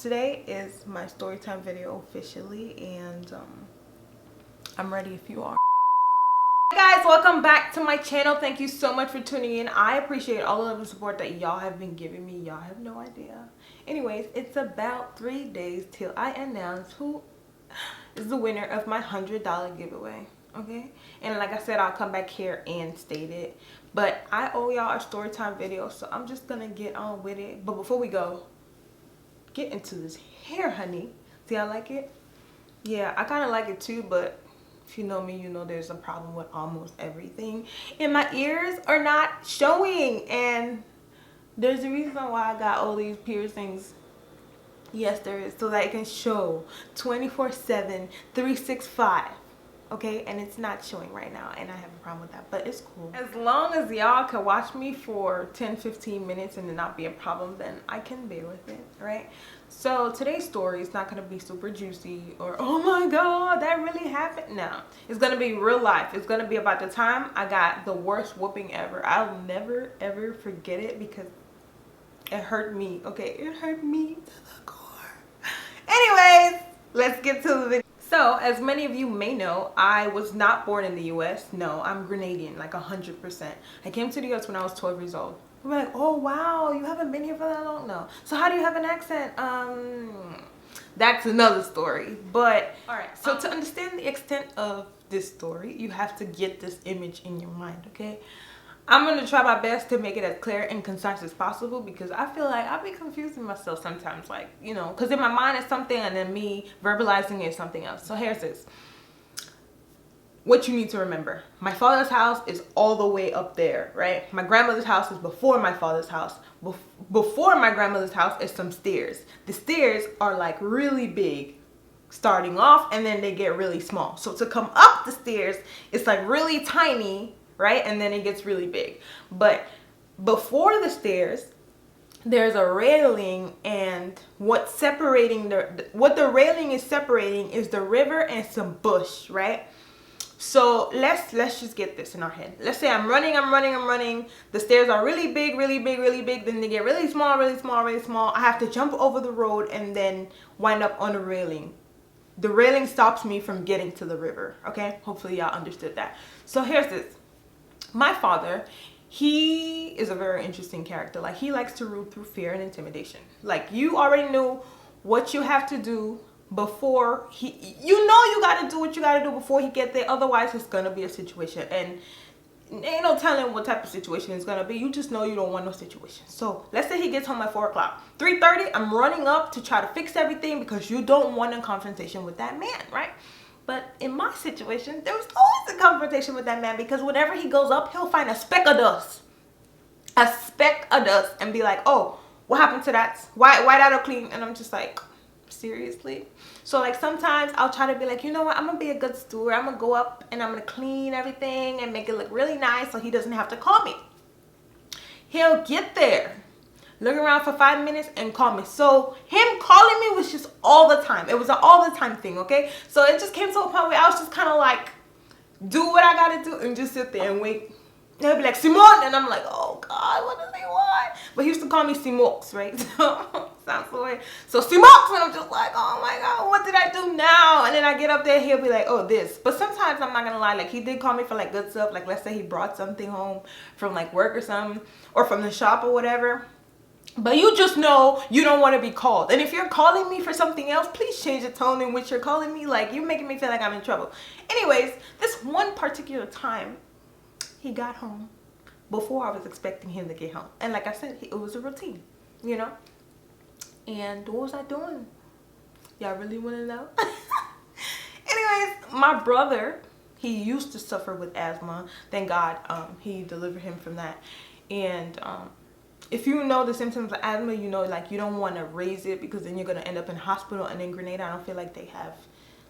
Today is my story time video officially, and I'm ready if you are. Hey guys, welcome back to my channel. Thank you so much for tuning in. I appreciate all of the support that y'all have been giving me. Y'all have no idea. Anyways, it's about 3 days till I announce who is the winner of my $100 giveaway. Okay, and like I said, I'll come back here and state it, but I owe y'all a story time video, so I'm just gonna get on with it. But before we go, get into this hair, honey. See, I like it. Yeah, I kind of like it too, but if you know me, you know there's a problem with almost everything, and my ears are not showing, and there's a reason why I got all these piercings. Yes, there is, so that I can show 24/7 365. Okay, and it's not showing right now, and I have a problem with that, but it's cool. As long as y'all can watch me for 10-15 minutes and it not be a problem, then I can bear with it, right? So today's story is not going to be super juicy or oh my god that really happened. No, it's going to be real life. It's going to be about the time I got the worst whooping ever. I'll never ever forget it because it hurt me. Okay, it hurt me to the core. Anyways, let's get to the video. So, as many of you may know, I was not born in the US. No, I'm Grenadian, like 100%. I came to the US when I was 12 years old. I'm like, oh wow, you haven't been here for that long? No. So how do you have an accent? That's another story. But, alright, so to understand the extent of this story, you have to get this image in your mind, okay? I'm going to try my best to make it as clear and concise as possible because I feel like I'll be confusing myself sometimes, like, you know, because in my mind it's something and then me verbalizing it is something else. So here's this. What you need to remember. My father's house is all the way up there, right? My grandmother's house is before my father's house. Before my grandmother's house is some stairs. The stairs are like really big starting off and then they get really small. So to come up the stairs, it's like really tiny, right? And then it gets really big. But before the stairs, there's a railing, and what the railing is separating is the river and some bush, right? So let's just get this in our head. Let's say I'm running. The stairs are really big. Then they get really small. I have to jump over the road and then wind up on the railing. The railing stops me from getting to the river, okay? Hopefully y'all understood that. So here's this. My father, he is a very interesting character. Like, he likes to rule through fear and intimidation. Like, you already knew what you have to do before you got to do what you got to do before he get there. Otherwise, it's going to be a situation. And ain't no telling what type of situation it's going to be. You just know you don't want no situation. So, let's say he gets home at 4 o'clock. 3:30, I'm running up to try to fix everything because you don't want a confrontation with that man, right? But in my situation, there was always a confrontation with that man because whenever he goes up, he'll find a speck of dust. A speck of dust and be like, oh, what happened to that? Why that all clean? And I'm just like, seriously? So like sometimes I'll try to be like, you know what? I'm going to be a good steward. I'm going to go up and I'm going to clean everything and make it look really nice so he doesn't have to call me. He'll get there, look around for 5 minutes and call me. So him calling me was just all the time. It was an all the time thing, okay? So it just came to a point where I was just kind of like, do what I gotta do and just sit there and wait. And he'll be like, Simone, and I'm like, oh God, what does he want? But he used to call me Simox, right? So sounds so weird. So Simox, and I'm just like, oh my God, what did I do now? And then I get up there, he'll be like, oh, this. But sometimes I'm not gonna lie, like he did call me for like good stuff. Like let's say he brought something home from like work or something, or from the shop or whatever. But you just know you don't want to be called. And if you're calling me for something else, please change the tone in which you're calling me. Like, you're making me feel like I'm in trouble. Anyways, this one particular time, he got home before I was expecting him to get home. And like I said, it was a routine, you know? And what was I doing? Y'all really want to know? Anyways, my brother, he used to suffer with asthma. Thank God he delivered him from that. And if you know the symptoms of asthma, you know, like, you don't want to raise it because then you're going to end up in hospital. And in Grenada, I don't feel like they have,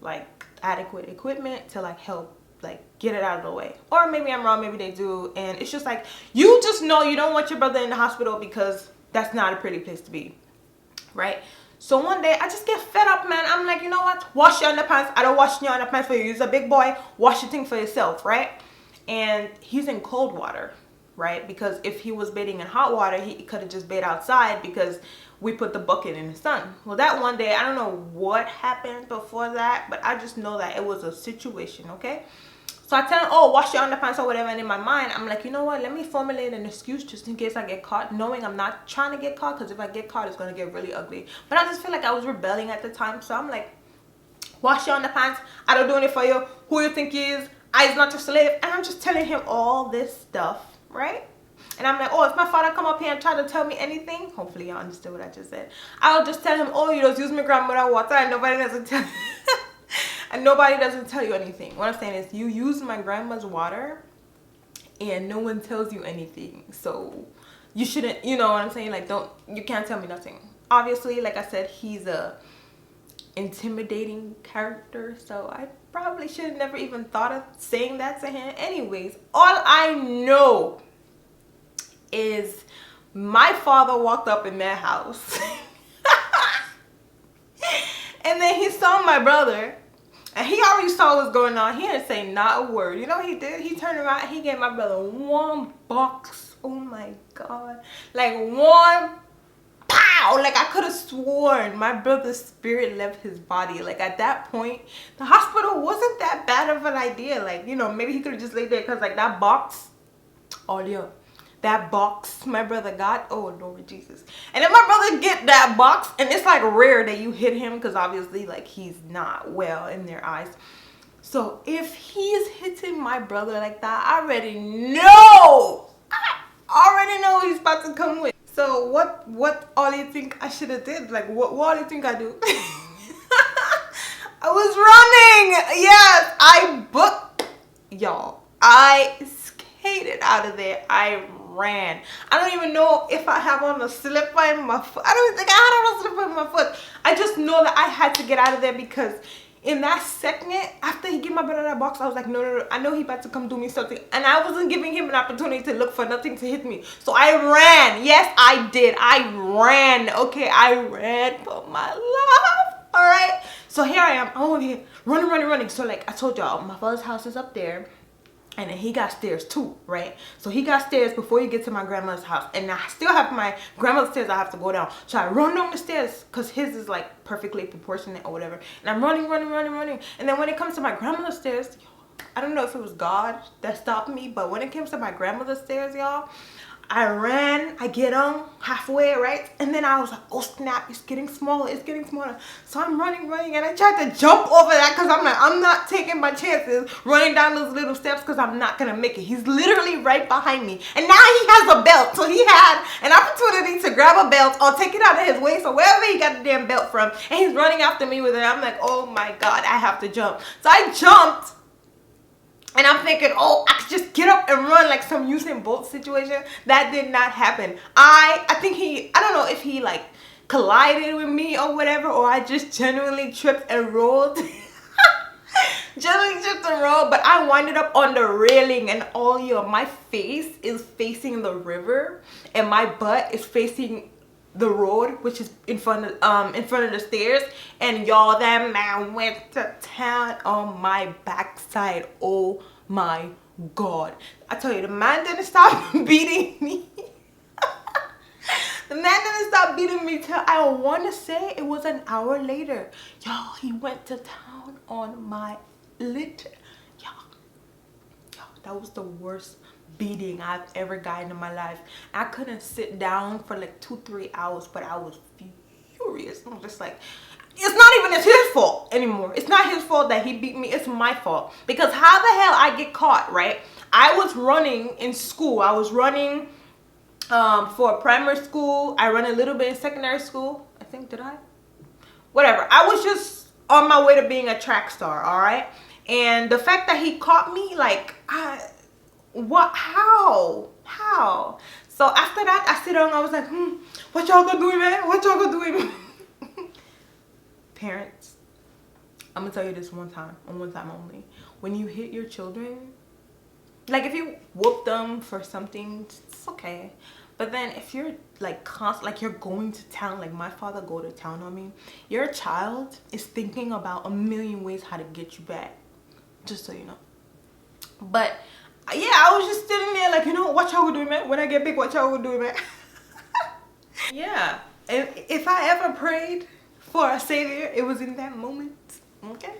like, adequate equipment to, like, help, like, get it out of the way. Or maybe I'm wrong, maybe they do. And it's just like, you just know you don't want your brother in the hospital because that's not a pretty place to be, right? So one day, I just get fed up, man. I'm like, you know what? Wash your underpants. I don't wash your underpants for you. You're a big boy. Wash your thing for yourself, right? And he's in cold water. right? Because if he was bathing in hot water, he could have just bathed outside because we put the bucket in the sun. Well, that one day, I don't know what happened before that, but I just know that it was a situation, okay? So I tell him, oh, wash your underpants or whatever. And in my mind, I'm like, you know what? Let me formulate an excuse just in case I get caught, knowing I'm not trying to get caught, because if I get caught, it's going to get really ugly. But I just feel like I was rebelling at the time. So I'm like, wash your underpants. I don't do it for you. Who you think he is? I is not your slave. And I'm just telling him all this stuff, right? And I'm like, oh, if my father come up here and try to tell me anything, hopefully y'all understood what I just said. I'll just tell him, oh, you just use my grandmother water and nobody doesn't tell and nobody doesn't tell you anything. What I'm saying is, you use my grandma's water and no one tells you anything. So you shouldn't, you know what I'm saying? Like, you can't tell me nothing. Obviously, like I said, he's a intimidating character, so I probably should have never even thought of saying that to him. Anyways, all I know is my father walked up in their house and then he saw my brother. And he already saw what's going on. He didn't say not a word. You know what he did? He turned around. He gave my brother one box. Oh my God. Like one pow. Like I could have sworn my brother's spirit left his body. Like at that point, the hospital wasn't that bad of an idea. Like, you know, maybe he could have just laid there because like that box. Oh, yeah. That box my brother got, oh Lord Jesus. And then my brother get that box, and it's like rare that you hit him because obviously like he's not well in their eyes. So if he's hitting my brother like that, I already know he's about to come with. So what all you think I should have did? Like what all you think I do? I was running. Yes, y'all, I skated out of there. I ran. I don't even know if I have on a slipper in my foot. I don't even think I had on a slipper in my foot. I just know that I had to get out of there because in that second, after he gave my brother that box, I was like, no, I know he about to come do me something. And I wasn't giving him an opportunity to look for nothing to hit me. So I ran. Yes, I did. I ran. Okay, I ran for my life. All right. So here I am. I'm over here running. So like I told y'all, my father's house is up there. And then he got stairs too, right? So he got stairs before you get to my grandmother's house. And I still have my grandmother's stairs I have to go down. So I run down the stairs because his is like perfectly proportionate or whatever. And I'm running. And then when it comes to my grandmother's stairs, I don't know if it was God that stopped me. But when it comes to my grandmother's stairs, y'all, I ran, I get on halfway, right? And then I was like, oh snap, it's getting smaller. So I'm running, and I tried to jump over that because I'm like, I'm not taking my chances running down those little steps because I'm not going to make it. He's literally right behind me. And now he has a belt. So he had an opportunity to grab a belt or take it out of his waist or wherever he got the damn belt from. And he's running after me with it. I'm like, oh my God, I have to jump. So I jumped. And I'm thinking, oh, I could just get up and run like some Usain Bolt situation. That did not happen. I think I don't know if he like collided with me or whatever, or I just genuinely tripped and rolled. But I winded up on the railing, and my face is facing the river and my butt is facing the road, which is in front of the stairs. And y'all, that man went to town on my backside. Oh my God, I tell you, the man didn't stop beating me. The man didn't stop beating me till I want to say it was an hour later. Y'all, he went to town on my y'all, that was the worst beating I've ever gotten in my life. I couldn't sit down for like 2-3 hours, but I was furious. I'm just like, it's not even his fault anymore. It's not his fault that he beat me. It's my fault. Because how the hell I get caught, right? I was running in school. I was running for primary school. I ran a little bit in secondary school. I think, did I? Whatever. I was just on my way to being a track star, all right? And the fact that he caught me, like, what? How? So after that, I sit down and I was like, what y'all gonna do, man? What y'all gonna do? Parents, I'm gonna tell you this one time, and one time only. When you hit your children, like if you whoop them for something, it's okay. But then if you're like like you're going to town, like my father go to town on me, your child is thinking about a million ways how to get you back. Just so you know. But Yeah, I was just sitting there like, you know, watch how we're doing, man. When I get big, watch how we're doing, man. Yeah. If I ever prayed for a savior, it was in that moment. Okay.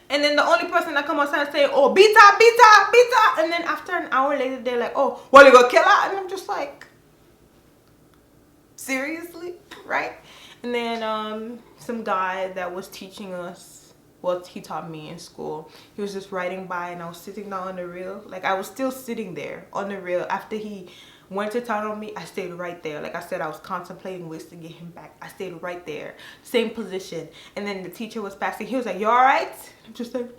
And then the only person that come outside and say, oh, Bita, Bita, Bita. And then after an hour later, they're like, oh, well, you gonna kill her? And I'm just like, seriously? Right? And then some guy that was teaching us, well, he taught me in school, he was just riding by and I was sitting down on the rail. Like, I was still sitting there on the rail. After he went to town on me, I stayed right there. Like I said, I was contemplating ways to get him back. I stayed right there, same position. And then the teacher was passing. He was like, you all right? I'm just like,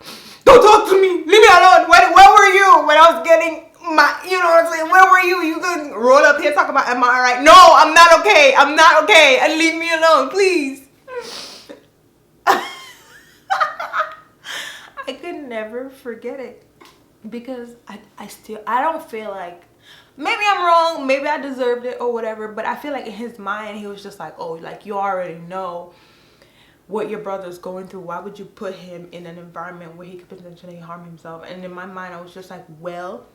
don't talk to me, leave me alone. Where were you when I was getting my, you know what I'm saying, where were you? You can roll up here, talk about, am I all right? No, I'm not okay, I'm not okay, and leave me alone, please. I could never forget it, because I don't feel like, maybe I'm wrong, maybe I deserved it or whatever, but I feel like in his mind he was just like, oh, like, you already know what your brother's going through. Why would you put him in an environment where he could potentially harm himself? And in my mind I was just like, well,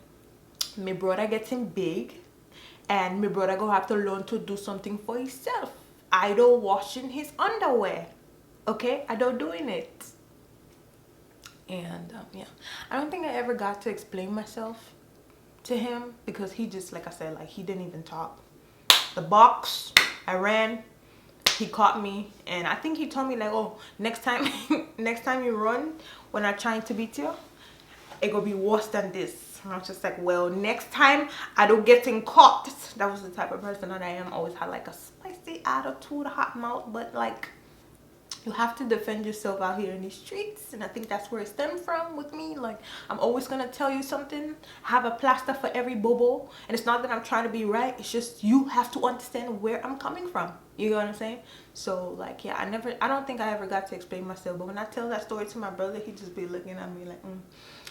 my brother getting big and my brother gonna have to learn to do something for himself. I don't washing his underwear, okay? I don't doing it. And yeah, I don't think I ever got to explain myself to him, because he just, like I said, like, he didn't even talk. The box, I ran, he caught me, and I think he told me like, oh, next time next time you run when I'm trying to beat you, it gonna be worse than this. And I was just like, well, next time I don't get caught. That was the type of person that I am. Always had like a spicy attitude, hot mouth, but like, you have to defend yourself out here in these streets, and I think that's where it stemmed from with me. Like, I'm always gonna tell you something, have a plaster for every bobo, and it's not that I'm trying to be right, it's just you have to understand where I'm coming from. You know what I'm saying? So like, yeah, I don't think I ever got to explain myself, but when I tell that story to my brother, he just be looking at me like,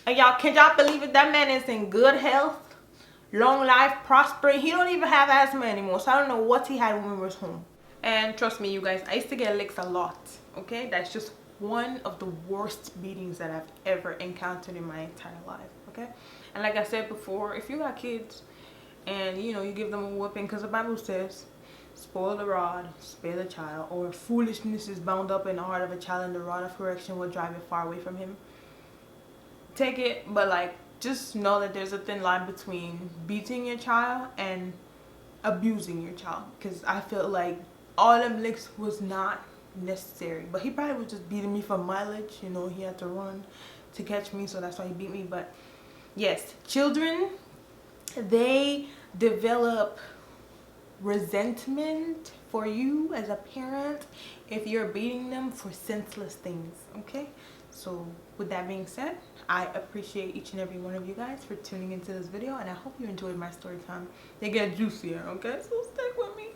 And y'all, can y'all believe it? That man is in good health, long life, prospering. He don't even have asthma anymore, so I don't know what he had when we was home. And trust me, you guys, I used to get licks a lot, okay? That's just one of the worst beatings that I've ever encountered in my entire life, okay? And like I said before, if you got kids and, you know, you give them a whooping, because the Bible says, spoil the rod, spare the child, or foolishness is bound up in the heart of a child, and the rod of correction will drive it far away from him. Take it, but like, just know that there's a thin line between beating your child and abusing your child, because I feel like all them licks was not necessary, but he probably was just beating me for mileage. You know, he had to run to catch me, so that's why he beat me. But yes, children, they develop resentment for you as a parent if you're beating them for senseless things, okay? So with that being said, I appreciate each and every one of you guys for tuning into this video, and I hope you enjoyed my story time. They get juicier, okay? So stick with me.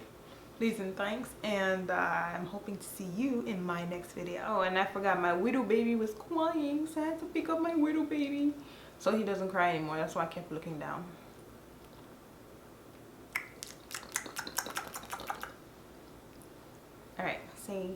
Please and thanks, and I'm hoping to see you in my next video. Oh, and I forgot, my widow baby was crying, so I had to pick up my widow baby so he doesn't cry anymore. That's why I kept looking down. All right, say